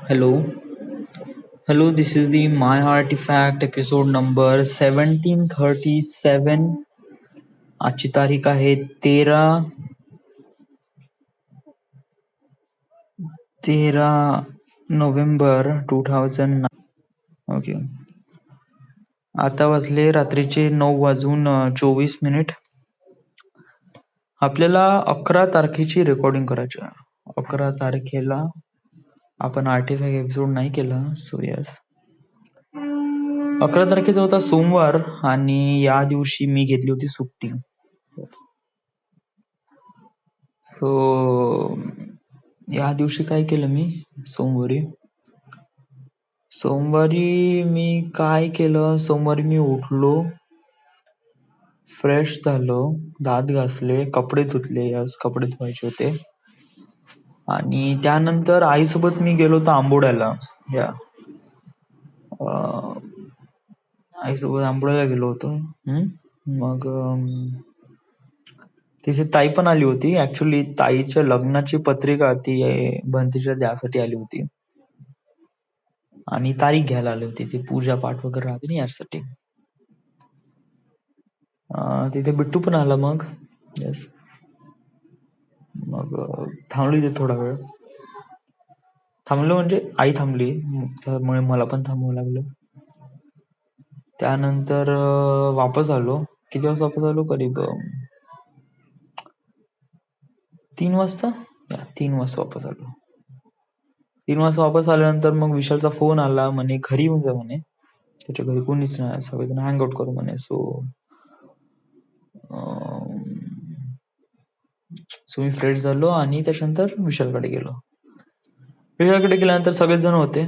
Hello, hello. This is the My Artifact episode number 1737. आजची तारीख आहे 13 नोव्हेंबर 2009. ओके. आता वाजले रात्रीचे 9:24. आपल्याला 11 तारखेची रेकॉर्डिंग करायची आहे. 11 तारखेला आपण आर्टिफॅक्ट एपिसोड नाही केला. सो यस, 11 तारखेचा होता सोमवार आणि या दिवशी मी घेतली होती सुट्टी. सो या दिवशी काय केलं मी सोमवारी मी काय केलं, सोमवारी मी उठलो, फ्रेश झालो, दात घासले, कपडे धुतले. आज कपडे धुवायचे होते आणि त्यानंतर आईसोबत मी गेलो होतो आंबोड्याला. या आईसोबत आंबोड्याला गेलो होतो. मग तिथे ताई पण आली होती. ऍक्च्युली ताईच्या लग्नाची पत्रिका ती बंतीच्या द्यासाठी आली होती आणि तारीख घ्यायला आली होती. ती पूजा पाठ वगैरे राहते ना यासाठी. तिथे बिट्टू पण आला. मग येस, मग थांबलो तिथे थोडा वेळ. थांबलो म्हणजे आई थांबली, त्यामुळे मला पण थांबावं लागलं. त्यानंतर वापस आलो. किती वाजता वापस आलो? करीब 3 वाजता. 3 वाजता वापस आलो. 3 वाजता वापस आल्यानंतर मग विशालचा फोन आला, म्हणे घरी येऊन जा म्हणे. त्याच्या घरी कोणीच नाही, सगळेजण हँग आउट करू म्हणे. सो मी फ्रेश झालो आणि त्याच्यानंतर विशालकडे गेलो. विशालकडे गेल्यानंतर सगळेच जण होते.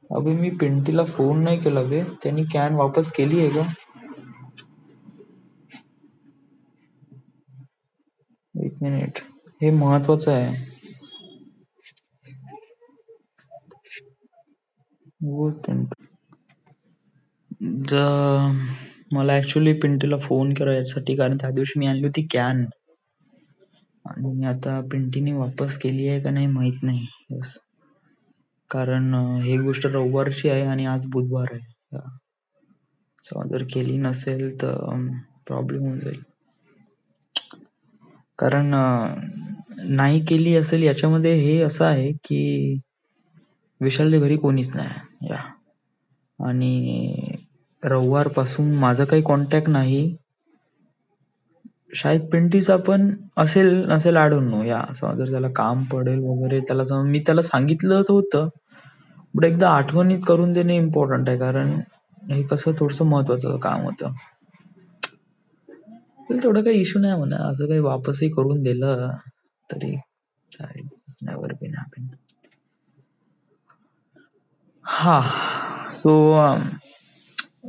अबे मी पिंटीला फोन नाही केला बे. त्यांनी कॅन वापस केली आहे का? एक मिनिट, हे महत्वाचं आहे. मला ऍक्च्युली पिंटीला फोन करा यासाठी, कारण त्या दिवशी मी आणली होती कॅन आणि आता पिंटीने वापस केली आहे का नाही माहित नाही. यस, कारण ही गोष्ट रविवारची आहे आणि आज बुधवार आहे. जर केली नसेल तर प्रॉब्लेम होऊन जाईल. कारण नाही केली असेल याच्यामध्ये हे असं आहे की विशालच्या घरी कोणीच नाही या, आणि रविवार पासून माझा काही कॉन्टॅक्ट नाही. शायद पिंटीचा पण असेल नसेल, आय डोंट नो. या जर त्याला काम पडेल वगैरे, त्याला मी त्याला सांगितलं होतं, बट एकदा आठवणीत करून देणे इम्पॉर्टंट आहे, कारण हे कसं थोडस महत्वाचं काम होतं. तेवढं काही इश्यू नाही म्हणा. असं काही वापसही करून दिलं तरी नेव्हर बीन हॅपन. हा, सो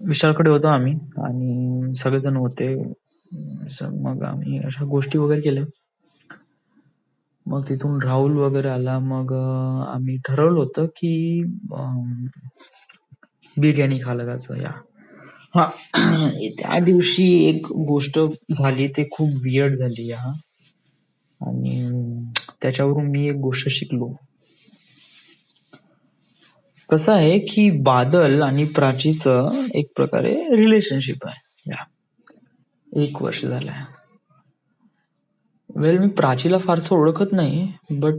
विशालकडे होतो आम्ही आणि सगळेजण होते. मग आम्ही अशा गोष्टी वगैरे केल्या. मग तिथून राहुल वगैरे आला. मग आम्ही ठरवलं होतं की बिर्याणी खायला जायचं. या हा, त्या दिवशी एक गोष्ट झाली, ते खूप वियर्ड झाली. हा, आणि त्याच्यावरून मी एक गोष्ट शिकलो. कसं आहे की बादल आणि प्राचीचं एक प्रकारे रिलेशनशिप आहे. या 1 वर्ष झालंय. वेल, मी प्राचीला फारसं ओळखत नाही, बट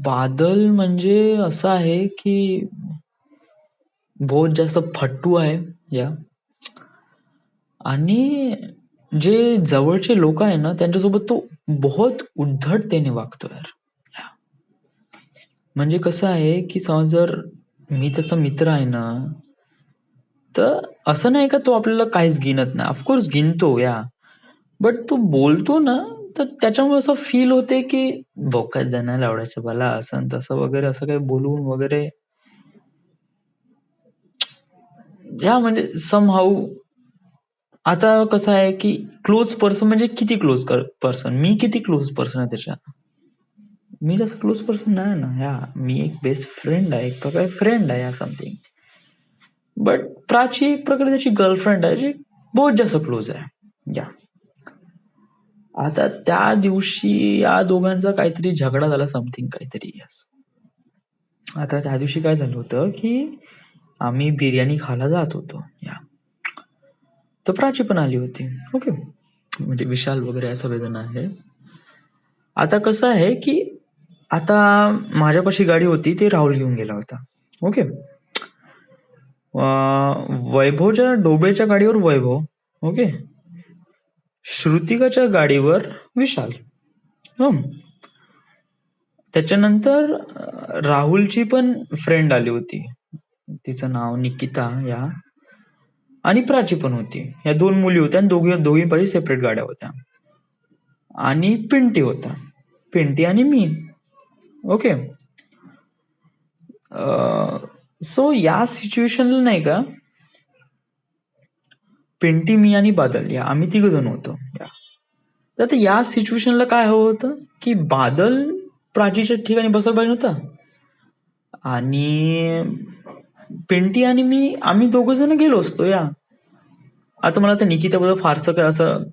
बादल म्हणजे असं आहे की बहुत जास्त फट्टू आहे. या, आणि जे जवळचे लोक आहे ना, त्यांच्यासोबत तो बहुत उद्धटतेने वागतो यार. म्हणजे कसं आहे की समज जर मी त्याचा मित्र आहे ना, तर असं नाही का तो आपल्याला काहीच गिनत नाही. ऑफकोर्स गिनतो या, बट तो बोलतो ना, तर त्याच्यामुळे असं फील होते की बोकात जाणार लावडाच्या बाला, असं तसं वगैरे, असं काही बोलून वगैरे. या म्हणजे समहाऊ. आता कसं आहे की क्लोज पर्सन म्हणजे किती क्लोज पर्सन, मी किती क्लोज पर्सन आहे त्याच्या? मी जसं क्लोज पर्सन नाही ना. या मी एक बेस्ट फ्रेंड आहे, एक प्रकारे फ्रेंड आहे या समथिंग. बट प्राची एक प्रकारे त्याची गर्लफ्रेंड आहे, जी बहुत जास्त क्लोज आहे. या, आता त्या दिवशी या दोघांचा काहीतरी झगडा झाला, समथिंग काहीतरी. यस. आता त्या दिवशी काय झालं होतं की आम्ही बिर्याणी खायला जात होतो. या तर प्राची पण आली होती. ओके, म्हणजे विशाल वगैरे सगळेजण आहे. आता कसं आहे की आता माझ्यापाशी गाडी होती, ते राहुल घेऊन गेला होता. ओके. वैभवच्या डोबेच्या गाडीवर वैभव. ओके. श्रुतिकाच्या गाडीवर विशाल. त्याच्यानंतर राहुलची पण फ्रेंड आली होती, तिचं नाव निकिता या, आणि प्राची पण होती. या 2 मुली होत्या आणि दोघींपाशी सेपरेट गाड्या होत्या. आणि पिंटी होता, पिंटी आणि मी. ओके. सो या सिच्युएशनला नाही का, पिंटी, मी आणि बादल या आम्ही 3 जण होतो. तर आता या सिच्युएशनला काय हवं होतं की बादल प्राचीच्या ठिकाणी बसायला पाहिजे होता, आणि पिंटी आणि मी आम्ही 2 जण गेलो असतो. या आता मला त्या निकिताबद्दल फारसं काय असं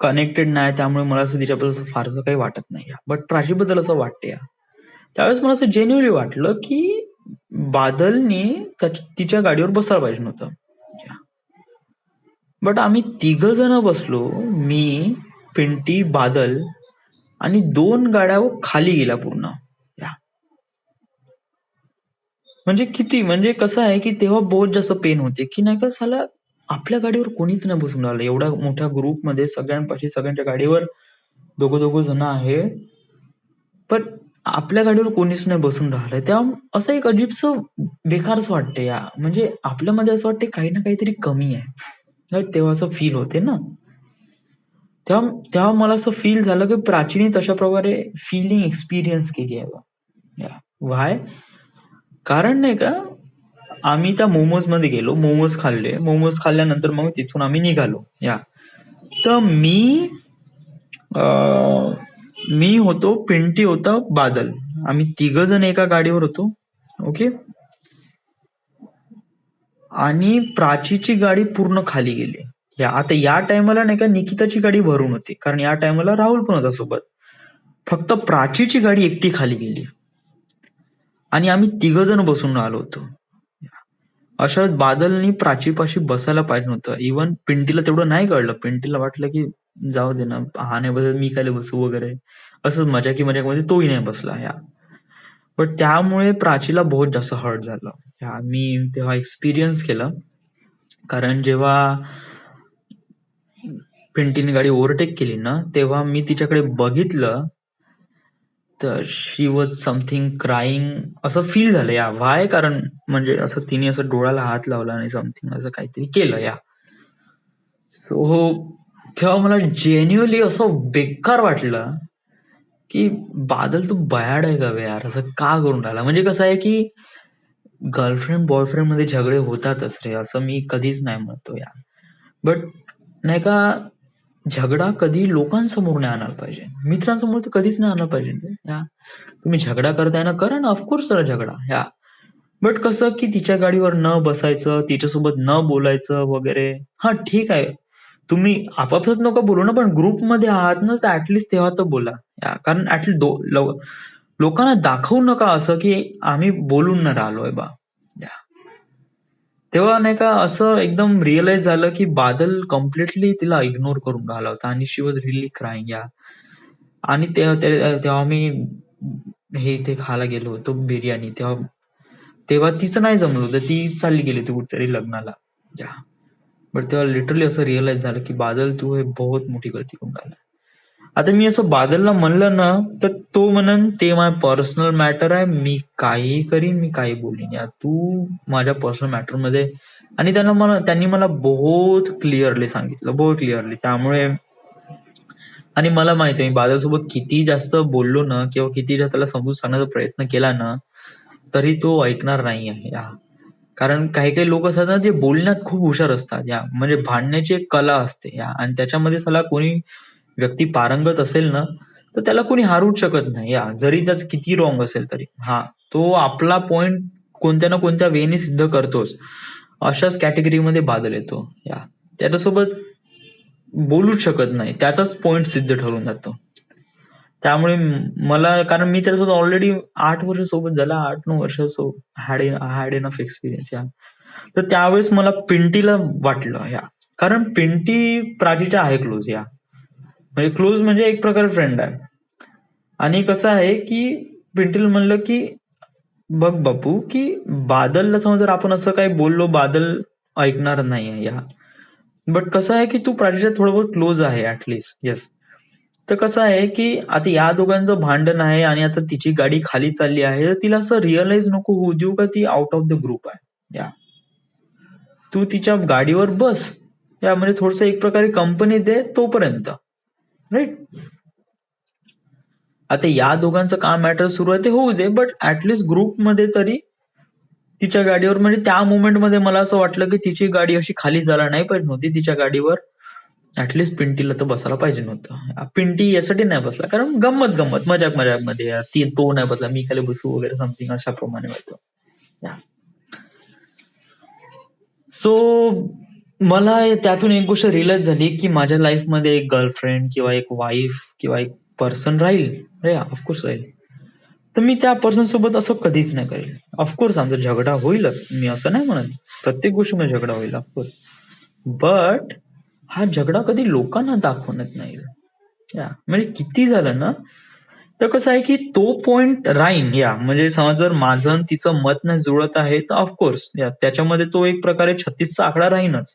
कनेक्टेड नाही, त्यामुळे मला असं तिच्याबद्दल फारसं काही वाटत नाही. बट प्राचीबद्दल असं वाटते. या त्यावेळेस मला असं जेन्युअनली वाटलं की बादलने तिच्या गाडीवर बसायला पाहिजे नव्हतं. बट आम्ही 3 जण बसलो, मी, पिंटी, बादल, आणि 2 गाड्या खाली गेल्या पूर्ण. म्हणजे किती, म्हणजे कसं आहे की तेव्हा बहुत जास्त पेन होते की नाही का, साला आपल्या गाडीवर कोणीच नाही बसून राहिलं. एवढ्या मोठ्या ग्रुपमध्ये सगळ्यांपाशी सगळ्यांच्या गाडीवर दोघं जण आहे, पण आपल्या गाडीवर कोणीच नाही बसून राहिलंय. तेव्हा असं एक अजीबसं बेकारच वाटते. या म्हणजे आपल्यामध्ये असं वाटते काही ना काहीतरी कमी आहे. तेव्हा असं फील होते ना. तेव्हा मला असं फील झालं की प्राचीने तशा प्रकारे फिलिंग एक्सपिरियन्स केली आहे. व्हाय? कारण नाही का, आम्ही त्या मोमोज मध्ये गेलो, मोमोज खाल्ले, मोमोज खाल्ल्यानंतर मग तिथून आम्ही निघालो. या तर मी होतो, पिंटी होता, बादल, आम्ही 3 जण एका गाडीवर होतो. ओके. आणि प्राचीची गाडी पूर्ण खाली गेली. आता या टायमाला नाही का निकिताची गाडी भरून होती, कारण या टायमाला राहुल पण होता सोबत. फक्त प्राचीची गाडी एकटी खाली गेली आणि आम्ही 3 जण बसून आलो होतो. अशा बादलनी प्राचीपाशी बसायला पाहिजे नव्हतं. इव्हन पिंटीला तेवढं नाही कळलं. पिंटीला वाटलं की जाऊ दे ना, हा नाही बसत, मी काय बसू वगैरे, असंच मजाकीमध्ये तोही नाही बसला. बट त्यामुळे प्राचीला बहुत जास्त हर्ट झालं. मी तेव्हा एक्सपिरियन्स केलं, कारण जेव्हा पिंटीने गाडी ओव्हरटेक केली ना, तेव्हा मी तिच्याकडे बघितलं तर शी वॉज समथिंग क्राईंग, असं फील झालं. व्हाय? कारण म्हणजे असं तिने असं डोळ्याला हात लावला आणि समथिंग असं काहीतरी केलं. सो तेव्हा मला जेन्युअनली असं बेकार वाटलं की बादल तू बयाड आहे का बे यार, असं का करून राहिला. म्हणजे कसं आहे की गर्लफ्रेंड बॉयफ्रेंड मध्ये झगडे होतातच रे, असं मी कधीच नाही म्हणतो. बट नाही का, झगडा कधी लोकांसमोर नाही आणायला पाहिजे, मित्रांसमोर तर कधीच नाही आणायला पाहिजे. तुम्ही झगडा करताय ना, करा ना, ऑफकोर्स करा झगडा. बट कसं की तिच्या गाडीवर न बसायचं, तिच्यासोबत न बोलायचं वगैरे. हा ठीक आहे, तुम्ही आपापसात नका बोलू ना, पण ग्रुपमध्ये आहात ना, तर ऍटलिस्ट तेव्हा तर बोला. कारण ऍटलिस्ट लोकांना दाखवू नका असं की आम्ही बोलून न राहिलोय बा. तेव्हा नाही का असं एकदम रिअलाइज झालं की बादल कम्प्लिटली तिला इग्नोर करून राहिला होता आणि शी वॉज रिअली क्राईंग. आणि तेव्हा मी हे इथे खायला गेलो होतो बिर्याणी, तेव्हा तिचं नाही जमलं होतं, ती चालली गेली होती कुठेतरी लग्नाला. बट तेव्हा लिटरली असं रिअलाइज झालं की बादल तू हे बहुत मोठी गलती करून राहिला. आता मी असं बादलला म्हणलं ना, तर तो म्हणन ते माझं पर्सनल मॅटर आहे, मी काही करीन, मी काही बोलीन. तू माझ्या पर्सनल मॅटर मध्ये. आणि त्यांनी मला बहुत क्लिअरली सांगितलं, बहुत क्लिअरली. त्यामुळे आणि मला माहिती आहे, मी बादलसोबत किती जास्त बोललो ना, किंवा किती जास्त त्याला समजून सांगण्याचा प्रयत्न केला ना, तरी तो ऐकणार नाही आहे. कारण काही काही लोक असतात ना, ते बोलण्यात खूप हुशार असतात. म्हणजे भांडण्याची एक कला असते. आणि त्याच्यामध्ये सला कोणी व्यक्ती पारंगत असेल ना, तर त्याला कोणी हारूच शकत नाही. जरी त्याच किती रॉंग असेल तरी. तो आपला पॉइंट कोणत्या ना कोणत्या वेने सिद्ध करतोच. अशाच कॅटेगरीमध्ये बादल येतो. त्याच्यासोबत बोलूच शकत नाही, त्याचाच पॉइंट सिद्ध ठरून जातो. त्यामुळे मला, कारण मी त्याच्यासोबत ऑलरेडी 8 वर्ष सोबत झाला, 8-9 वर्ष हॅड हॅड इनफ एक्सपिरियन्स या. तर त्यावेळेस मला पिंटीला वाटलं या, कारण पिंटी प्राचीच्या आहे क्लोज या, म्हणजे क्लोज म्हणजे एक प्रकारे फ्रेंड आहे. आणि कसं आहे की पिंटीला म्हणलं की बघ बापू, की बादलला समज जर आपण असं काही बोललो, बादल ऐकणार नाही या. बट कसं आहे की तू प्राचीच्या थोडं बहुत क्लोज आहे ऍटलिस्ट. येस. तर कसं आहे की आता या दोघांचं भांडण आहे आणि आता तिची गाडी खाली चालली आहे, तर तिला असं रिअलाइज नको होऊ देऊ का ती आउट ऑफ द ग्रुप आहे या. तू तिच्या गाडीवर बस या, म्हणजे थोडस एक प्रकारे कंपनी दे तोपर्यंत, राईट. आता या दोघांचं काम मॅटर सुरू आहे ते होऊ दे, बट ऍटलिस्ट ग्रुपमध्ये तरी तिच्या गाडीवर, म्हणजे त्या मोमेंटमध्ये मला असं वाटलं की तिची गाडी अशी खाली जायला नाही पाहिजे नव्हती, तिच्या गाडीवर ऍटलिस्ट पिंटीला तर बसायला पाहिजे नव्हतं. पिंटी यासाठी नाही बसला कारण गंमत गंमत मजाक मजाक मध्ये ती तो नाही बसला, मी खाली बसू वगैरे समथिंग अशा प्रमाणे होतं. सो मला त्यातून एक गोष्ट रिअलाइज झाली की माझ्या लाईफमध्ये एक गर्लफ्रेंड किंवा एक वाईफ किंवा एक पर्सन राहील, ऑफकोर्स राहील, तर मी त्या पर्सन सोबत असं कधीच नाही करेल. ऑफकोर्स आमचा झगडा होईलच, मी असं नाही म्हणत, प्रत्येक गोष्टीमध्ये झगडा होईल ऑफकोर्स, बट हा झगडा कधी लोकांना दाखवण्यात नाही. म्हणजे किती झालं ना, तर कसं आहे की तो पॉइंट राहीन या, म्हणजे समज जर माझं आणि तिचं मत नाही जुळत आहे तर ऑफकोर्स या त्याच्यामध्ये तो एक प्रकारे 36चा आकडा राहीनच.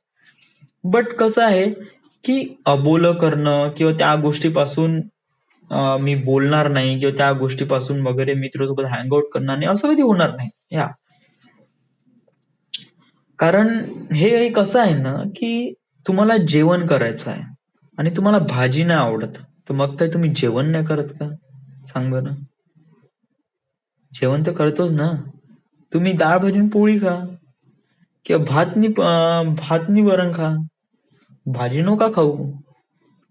बट कसं आहे की अबोलं करणं किंवा त्या गोष्टीपासून मी बोलणार नाही किंवा त्या गोष्टीपासून वगैरे मित्रासोबत हँगआउट करणार नाही, असं कधी होणार नाही या. कारण हे एक असं आहे ना की तुम्हाला जेवण करायचं आहे आणि तुम्हाला भाजी नाही आवडत, तर मग काय तुम्ही जेवण नाही करत का? सांग बरं. जेवण तर करतोच ना. तुम्ही डाळ भाजी आणि पोळी खा किंवा भातनी वरण खा, भाजी नका खाऊ.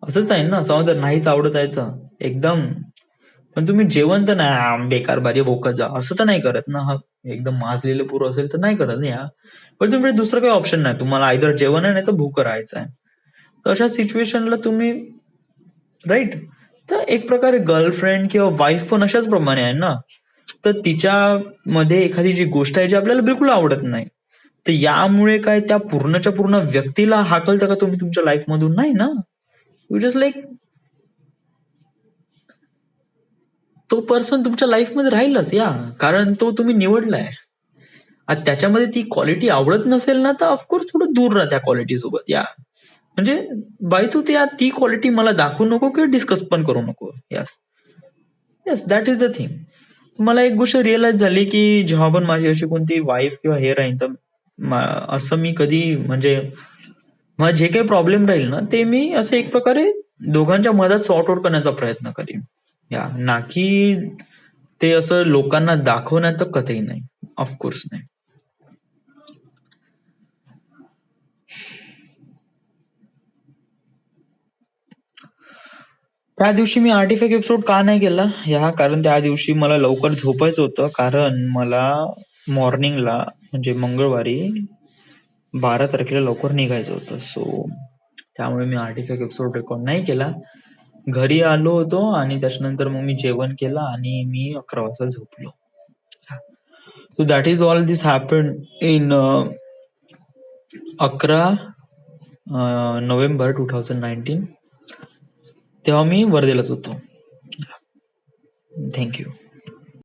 असंच आहे ना. समज जर नाहीच आवडत आहे तर एकदम, पण तुम्ही जेवण तर नाही बेकार भाजी भोकत जा असं तर नाही करत ना. हा एकदम माजलेलं पुरं असेल तर नाही करत ना या. पण तुम्ही दुसरं काही ऑप्शन नाही, तुम्हाला आयदर जेवण आहे नाही तर भूक राहायचं आहे. तर अशा सिच्युएशनला तुम्ही, राईट. तर एक प्रकारे गर्लफ्रेंड किंवा वाईफ पण अशाच प्रमाणे आहे ना. तर तिच्यामध्ये एखादी जी गोष्ट आहे जी आपल्याला बिलकुल आवडत नाही, तर यामुळे काय त्या पूर्णच्या पूर्ण व्यक्तीला हाकलता का तुम्ही तुमच्या लाईफ मधून? नाही ना. यू जस्ट लाईक, तो पर्सन तुमच्या लाईफ मध्ये राहीलच या, कारण तो तुम्ही निवडलाय. आता त्याच्यामध्ये ती क्वालिटी आवडत नसेल ना, तर ऑफकोर्स थोडं दूर राहा त्या क्वालिटी सोबत या. म्हणजे बाई तू ती क्वालिटी मला दाखवू नको किंवा डिस्कस पण करू नको. Yes, yes, that is the thing. मला एक गोष्ट रिअलाइज झाली की जेव्हा पण माझी अशी कोणती वाईफ किंवा हे राहील तर असं मी कधी, म्हणजे मला जे काही प्रॉब्लेम राहील ना ते मी असं एक प्रकारे दोघांच्या मधात सॉर्ट आउट करण्याचा प्रयत्न करीन या, ना की ते असं लोकांना दाखवण्यात कधीही नाही. ऑफकोर्स नाही. त्या दिवशी मी आर्टिफॅक्ट एपिसोड का नाही केला या, कारण त्या दिवशी मला लवकर झोपायचं होतं, कारण मला मॉर्निंगला म्हणजे मंगळवारी 12 तारखेला लवकर निघायचं होतं. सो त्यामुळे मी आर्टिफॅक्ट एपिसोड रेकॉर्ड नाही केला. घरी आलो होतो आणि त्याच्यानंतर मग मी जेवण केलं आणि मी 11 वाजता झोपलो. So that is all this happen in 11 November 2019. तेव्हा मी वर्धेलाच होतो. थँक्यू.